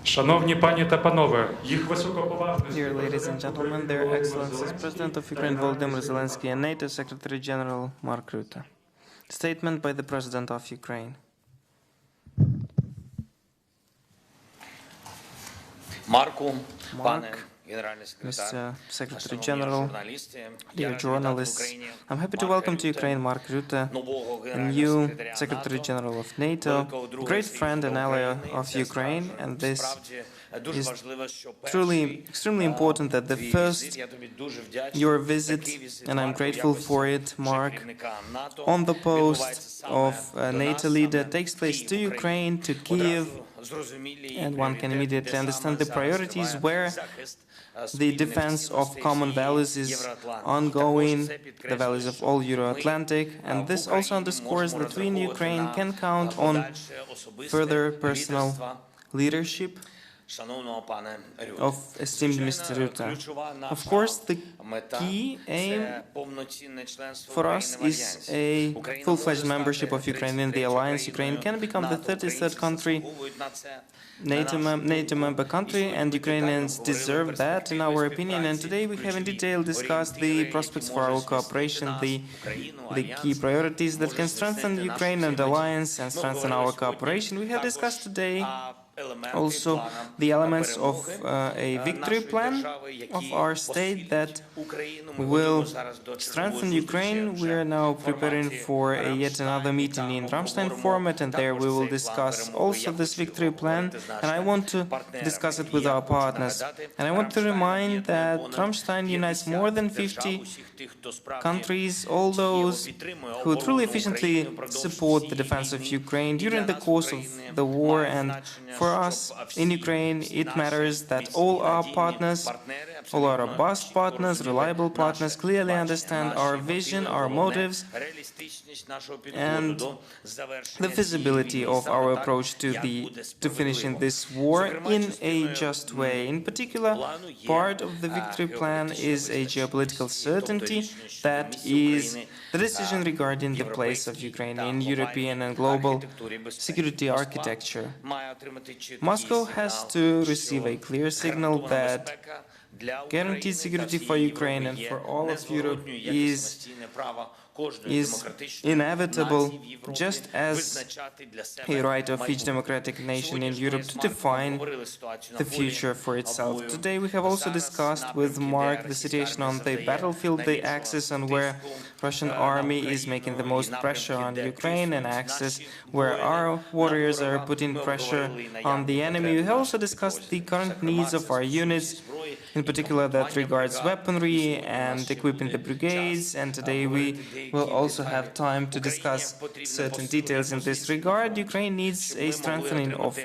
Шановні пані та панове, їх високоповажність. Dear ladies and gentlemen, Their Excellencies President of Ukraine Volodymyr Zelenskyy and NATO Secretary General Mark Rutte. Statement by the President of Ukraine. Mark, Mr. Secretary General, dear journalists, I'm happy to welcome to Ukraine Mark Rutte, the new Secretary General of NATO, great friend and ally of Ukraine, and this is truly extremely important that the first your visit, and I'm grateful for it, Mark, on the post of NATO leader takes place to Ukraine, to Kyiv, and one can immediately understand the priorities where the defense of common values is ongoing, the values of all Euro-Atlantic, and this also underscores that we in Ukraine can count on further personal leadership of esteemed Mr. Rutte. Of course, the key aim for us is a full-fledged membership of Ukraine in the alliance. Ukraine can become the 33rd country, NATO member country, and Ukrainians deserve that, in our opinion. And today we have in detail discussed the prospects for our cooperation, the key priorities that can strengthen Ukraine and alliance and strengthen our cooperation. We have discussed today also the elements of a victory plan of our state that will strengthen Ukraine. We are now preparing for yet another meeting in Ramstein format, and there we will discuss also this victory plan, and I want to discuss it with our partners. And I want to remind that Ramstein unites more than 50 countries, all those who truly efficiently support the defense of Ukraine during the course of the war. And for us in Ukraine, it matters that all our partners, all our robust partners, reliable partners, clearly understand our vision, our motives, and the feasibility of our approach to finishing this war in a just way. In particular, part of the victory plan is a geopolitical certainty, that is the decision regarding the place of Ukraine in European and global security architecture. Moscow has to receive a clear signal that guaranteed security for Ukraine and for all of Europe is inevitable, just as a right of each democratic nation in Europe to define the future for itself. Today we have also discussed with Mark the situation on the battlefield, the axis on where Russian army is making the most pressure on Ukraine, and axis where our warriors are putting pressure on the enemy. We have also discussed the current needs of our units, in particular that regards weaponry and equipping the brigades, and today we will also have time to discuss certain details in this regard. Ukraine needs a strengthening of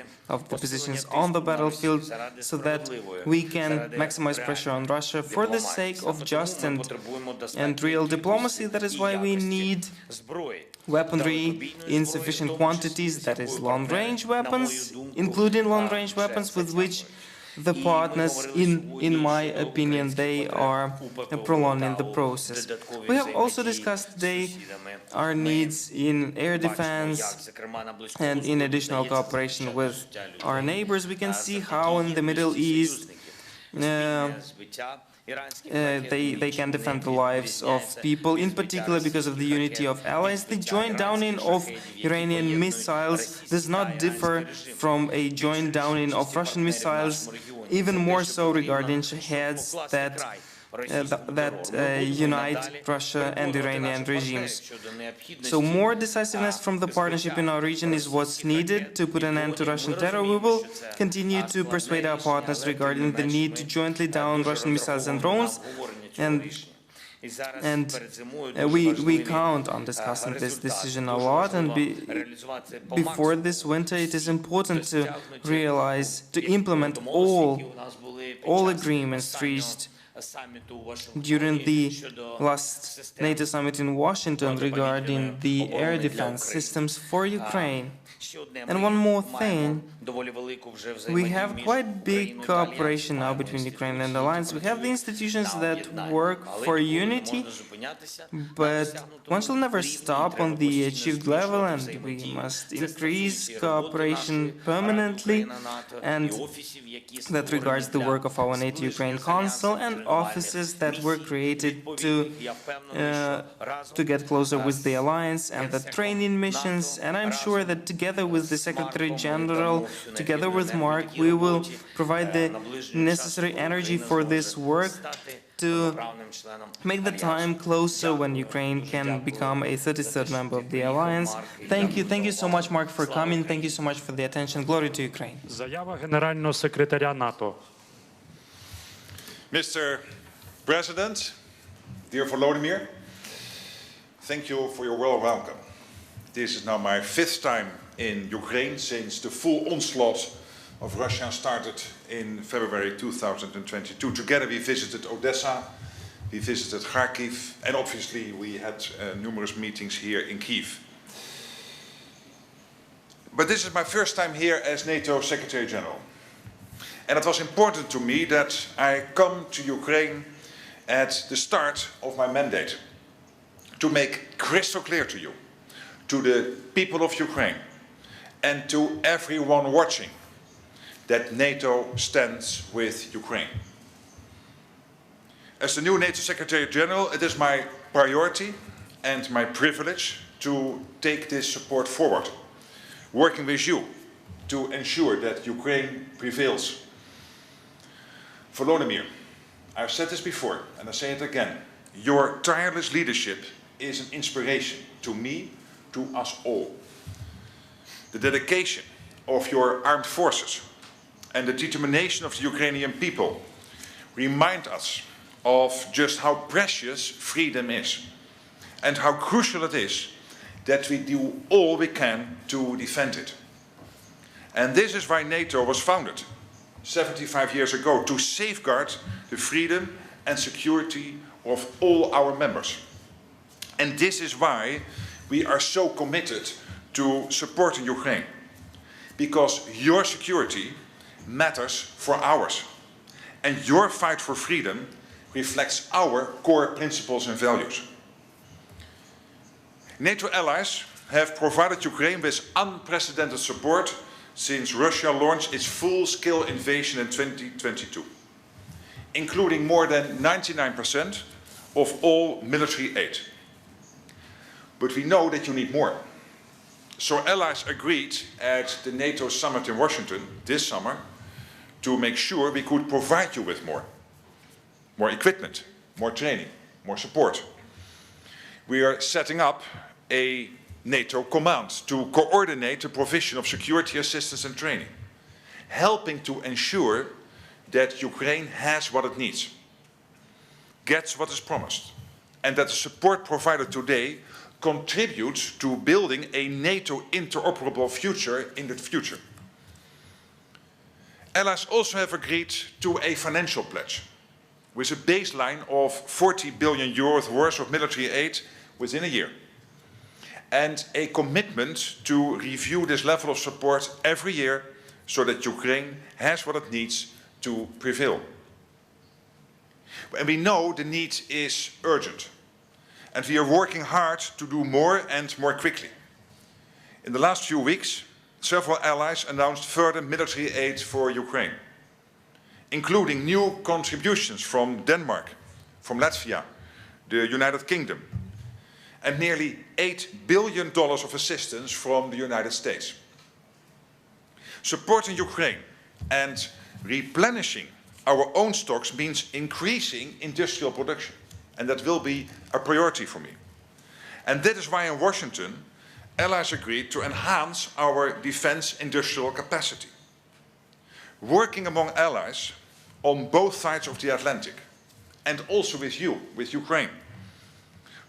the positions on the battlefield so that we can maximize pressure on Russia for the sake of just and real diplomacy. That is why we need weaponry in sufficient quantities, that is long-range weapons, including long-range weapons with which the partners, in my opinion, they are prolonging the process. We have also discussed today our needs in air defense and in additional cooperation with our neighbors. We can see how in the Middle East they can defend the lives of people, in particular because of the unity of allies. The joint downing of Iranian missiles does not differ from a joint downing of Russian missiles, even more so regarding Shaheeds that unite Russia and Iranian regimes. So more decisiveness from the partnership in our region is what's needed to put an end to Russian terror. We will continue to persuade our partners regarding the need to jointly down Russian missiles and drones, and we count on discussing this decision a lot. And before this winter, it is important to implement all agreements reached during the last NATO summit in Washington regarding the air defense systems for Ukraine. And one more thing, we have quite big cooperation now between Ukraine and the alliance. We have the institutions that work for unity, but one shall never stop on the achieved level, and we must increase cooperation permanently, and that regards the work of our NATO Ukraine Council and offices that were created to get closer with the alliance, and the training missions. And I'm sure that together with the Secretary General, together with Mark, we will provide the necessary energy for this work to make the time closer when Ukraine can become a 33rd member of the alliance. Thank you so much, Mark, for coming. Thank you so much for the attention. Glory to Ukraine. Заява Генерального секретаря НАТО. Mr. President, dear Volodymyr, thank you for your warm welcome. This is now my 5th time in Ukraine since the full onslaught of Russia started in February 2022. Together we visited Odessa, we visited Kharkiv, and obviously we had numerous meetings here in Kyiv. But this is my first time here as NATO Secretary General. And it was important to me that I come to Ukraine at the start of my mandate to make crystal clear to you, to the people of Ukraine, and to everyone watching, that NATO stands with Ukraine. As the new NATO Secretary General, it is my priority and my privilege to take this support forward, working with you to ensure that Ukraine prevails. Volodymyr, I've said this before and I say it again, your tireless leadership is an inspiration to me, to us all. The dedication of your armed forces and the determination of the Ukrainian people remind us of just how precious freedom is and how crucial it is that we do all we can to defend it. And this is why NATO was founded 75 years ago, to safeguard the freedom and security of all our members. And this is why we are so committed to supporting Ukraine, because your security matters for ours, and your fight for freedom reflects our core principles and values. NATO allies have provided Ukraine with unprecedented support since Russia launched its full-scale invasion in 2022, including more than 99% of all military aid. But we know that you need more. So allies agreed at the NATO summit in Washington this summer to make sure we could provide you with more equipment, more training, more support. We are setting up a NATO command to coordinate the provision of security assistance and training, helping to ensure that Ukraine has what it needs, gets what is promised, and that the support provided today contributes to building a NATO interoperable future in the future. Allies also have agreed to a financial pledge with a baseline of 40 billion euros worth of military aid within a year, and a commitment to review this level of support every year so that Ukraine has what it needs to prevail. And we know the need is urgent, and we are working hard to do more and more quickly. In the last few weeks, several allies announced further military aid for Ukraine, including new contributions from Denmark, from Latvia, the United Kingdom, and nearly $8 billion of assistance from the United States. Supporting Ukraine and replenishing our own stocks means increasing industrial production, and that will be a priority for me. And that is why in Washington, allies agreed to enhance our defense industrial capacity, working among allies on both sides of the Atlantic, and also with you, with Ukraine,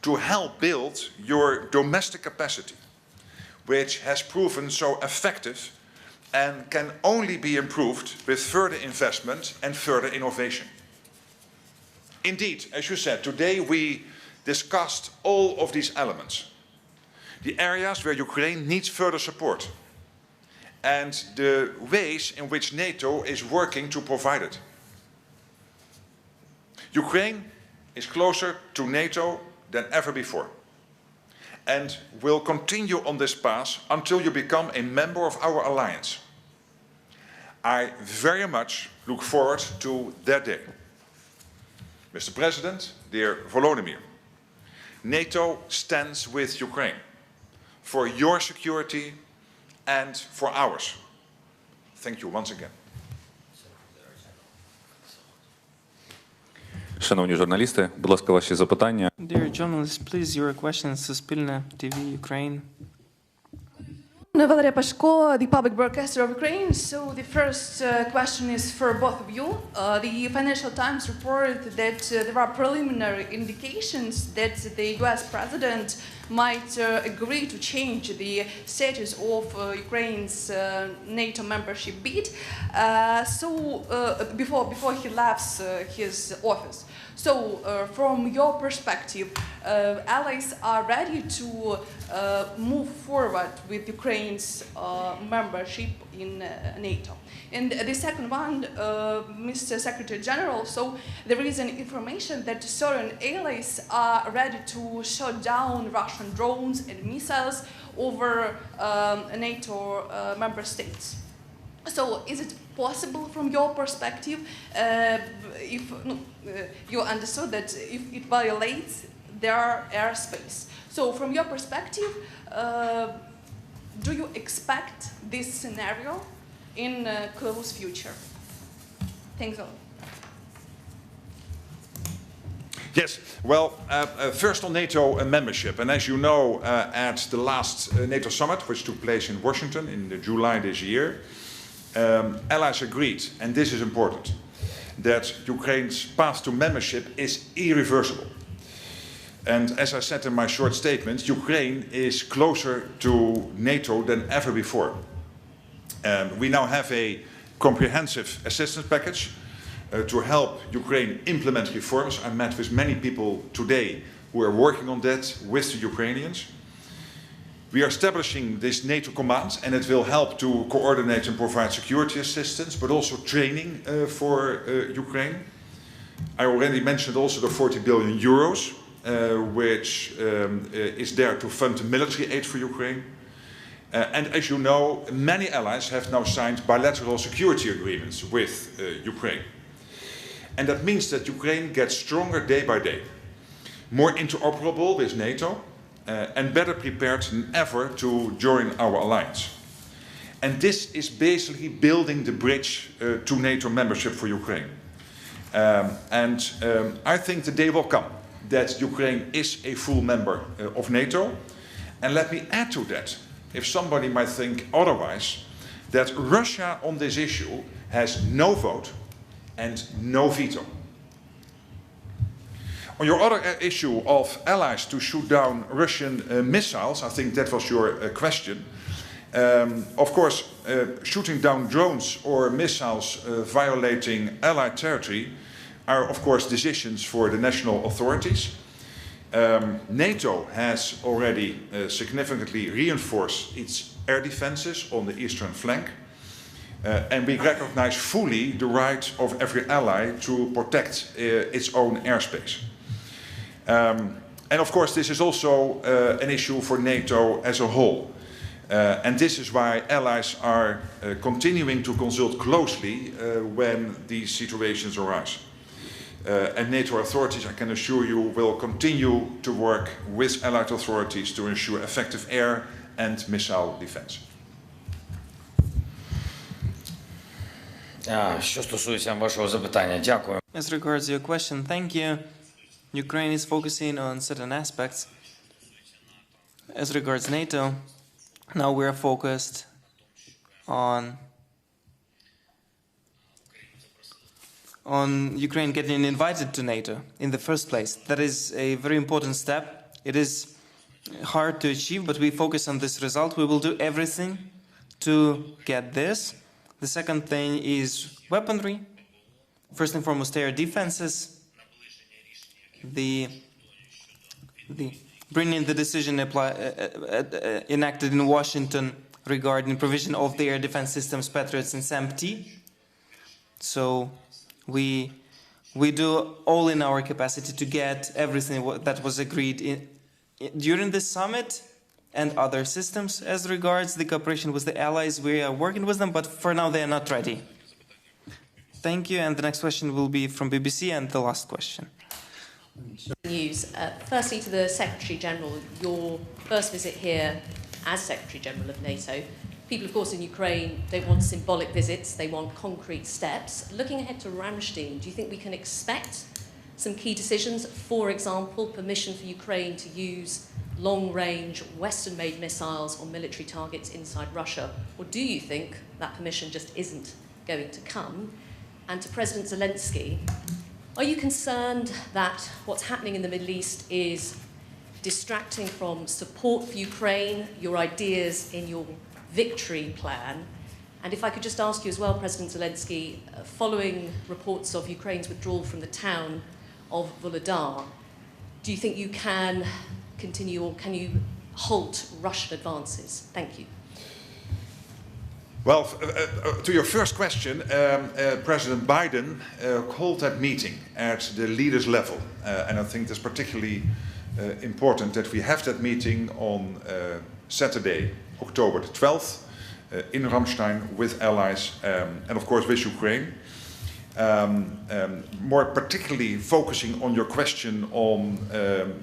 to help build your domestic capacity, which has proven so effective and can only be improved with further investment and further innovation. Indeed, as you said, today we discussed all of these elements. The areas where Ukraine needs further support and the ways in which NATO is working to provide it. Ukraine is closer to NATO than ever before and will continue on this path until you become a member of our alliance. I very much look forward to that day. Mr. President, dear Volodymyr, NATO stands with Ukraine for your security and for ours. Thank you once again. Шановні журналісти, будь ласка, ваші запитання. Dear journalists, please, your questions. Суспільне TV, Ukraine. Valeria Pashko, the public broadcaster of Ukraine. So the first question is for both of you. The Financial Times report that there are preliminary indications that the US president might agree to change the status of Ukraine's NATO membership bid before he leaves his office. So, from your perspective, allies are ready to move forward with Ukraine's membership in NATO. And the second one, Mr. Secretary General, so there is an information that certain allies are ready to shut down Russian drones and missiles over NATO member states. So, is it possible from your perspective, if you understood that if it violates their airspace? So, from your perspective, do you expect this scenario in close future? Thanks a lot. Yes, well, first on NATO membership, and as you know, at the last NATO summit, which took place in Washington in July this year, allies agreed, and this is important, that Ukraine's path to membership is irreversible. And as I said in my short statement, Ukraine is closer to NATO than ever before. We now have a comprehensive assistance package to help Ukraine implement reforms. I met with many people today who are working on that with the Ukrainians. We are establishing this NATO command, and it will help to coordinate and provide security assistance, but also training for Ukraine. I already mentioned also the 40 billion euros, which is there to fund military aid for Ukraine. And as you know, many allies have now signed bilateral security agreements with Ukraine. And that means that Ukraine gets stronger day by day, more interoperable with NATO, and better prepared than ever to join our alliance. And this is basically building the bridge to NATO membership for Ukraine. I think the day will come that Ukraine is a full member of NATO. And let me add to that, if somebody might think otherwise, that Russia on this issue has no vote and no veto. On your other issue of allies to shoot down Russian missiles, I think that was your question. Of course, shooting down drones or missiles violating allied territory are, of course, decisions for the national authorities. NATO has already significantly reinforced its air defenses on the eastern flank. And we recognize fully the right of every ally to protect its own airspace. And of course, this is also an issue for NATO as a whole. And this is why allies are continuing to consult closely when these situations arise. And NATO authorities, I can assure you, will continue to work with allied authorities to ensure effective air and missile defense. Що стосується вашого запитання, дякую. As regards your question, thank you. Ukraine is focusing on certain aspects. As regards NATO, now we are focused on Ukraine getting invited to NATO in the first place. That is a very important step. It is hard to achieve, but we focus on this result. We will do everything to get this. The second thing is weaponry. First and foremost, air defenses. the bringing the decision enacted in Washington regarding provision of the air defense systems Patriots in SAMP-T. So we do all in our capacity to get everything that was agreed during this summit and other systems. As regards the cooperation with the allies, we are working with them, but for now they are not ready. Thank you, and the next question will be from BBC, and the last question. News. Firstly, to the Secretary General, your first visit here as Secretary General of NATO. People, of course, in Ukraine don't want symbolic visits, they want concrete steps. Looking ahead to Ramstein, do you think we can expect some key decisions? For example, permission for Ukraine to use long-range Western-made missiles on military targets inside Russia? Or do you think that permission just isn't going to come? And to President Zelenskyy, are you concerned that what's happening in the Middle East is distracting from support for Ukraine, your ideas in your victory plan? And if I could just ask you as well, President Zelenskyy, following reports of Ukraine's withdrawal from the town of Volodymyr, do you think you can continue, or can you halt Russian advances? Thank you. Well, to your first question, President Biden called that meeting at the leaders' level. And I think it's particularly important that we have that meeting on Saturday, October the 12th, in Ramstein with allies and of course with Ukraine. More particularly focusing on your question on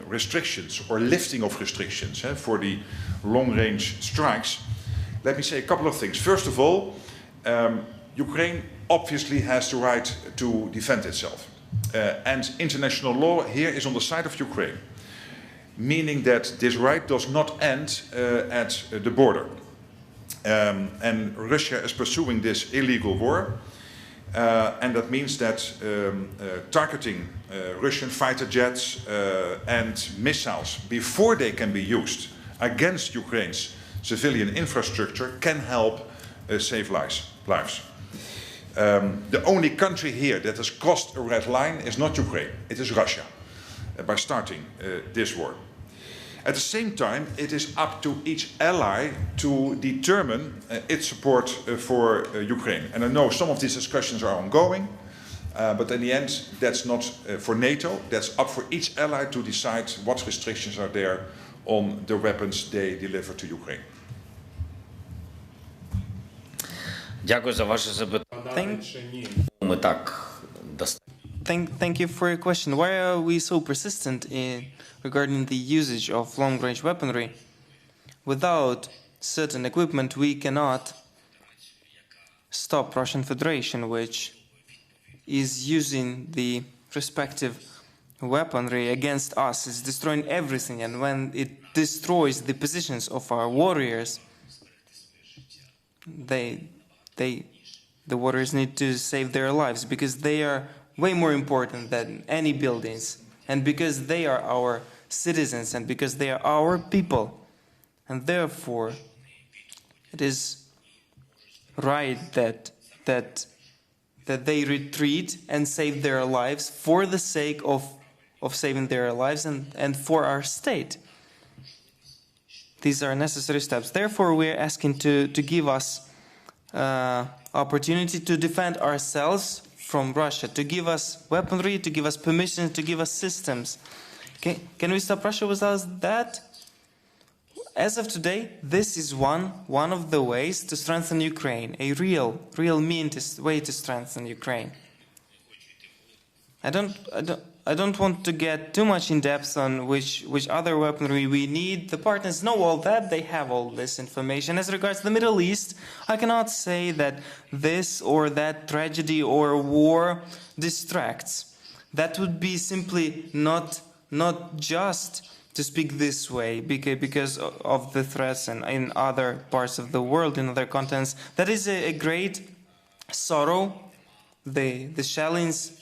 restrictions or lifting of restrictions for the long-range strikes. Let me say a couple of things. First of all, Ukraine obviously has the right to defend itself. And international law here is on the side of Ukraine, meaning that this right does not end at the border. And Russia is pursuing this illegal war. And that means that targeting Russian fighter jets and missiles before they can be used against Ukraine's civilian infrastructure can help save lives. The only country here that has crossed a red line is not Ukraine, it is Russia, by starting this war. At the same time, it is up to each ally to determine its support for Ukraine. And I know some of these discussions are ongoing, but in the end, that's not for NATO. That's up for each ally to decide what restrictions are there on the weapons they deliver to Ukraine. Дякую за ваше запитання. Ми так Thank you for your question. Why are we so persistent regarding the usage of long-range weaponry? Without certain equipment, we cannot stop Russian Federation, which is using the respective weaponry against us. It's destroying everything, and when it destroys the positions of our warriors, the warriors need to save their lives, because they are way more important than any buildings, and because they are our citizens, and because they are our people. And therefore, it is right that they retreat and save their lives for the sake of saving their lives and for our state. These are necessary steps. Therefore, we are asking to give us opportunity to defend ourselves from Russia, to give us weaponry, to give us permission, to give us systems. Can we stop Russia without that? As of today, this is one of the ways to strengthen Ukraine, a real way to strengthen Ukraine. I don't want to get too much in depth on which other weaponry we need. The partners know all that, they have all this information. As regards the Middle East, I cannot say that this or that tragedy or war distracts. That would be simply not just to speak this way, because of the threats in other parts of the world, in other continents. That is a great sorrow, the shellings,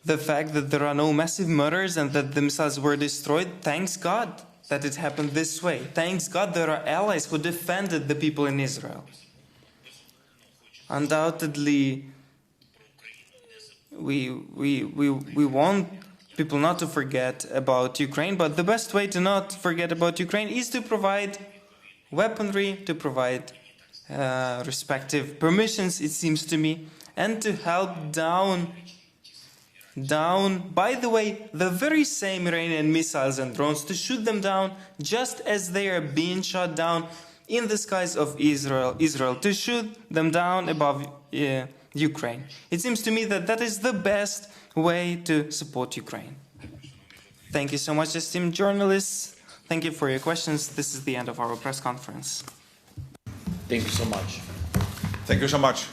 the fact that there are no massive murders and that the missiles were destroyed. Thanks God that it happened this way. Thanks God there are allies who defended the people in Israel. Undoubtedly, we want people not to forget about Ukraine, but the best way to not forget about Ukraine is to provide weaponry, to provide respective permissions, it seems to me, and to help down, by the way, the very same Iranian missiles and drones, to shoot them down just as they are being shot down in the skies of Israel, to shoot them down above Ukraine. It seems to me that that is the best way to support Ukraine. Thank you so much, esteemed journalists. Thank you for your questions. This is the end of our press conference. Thank you so much. Thank you so much.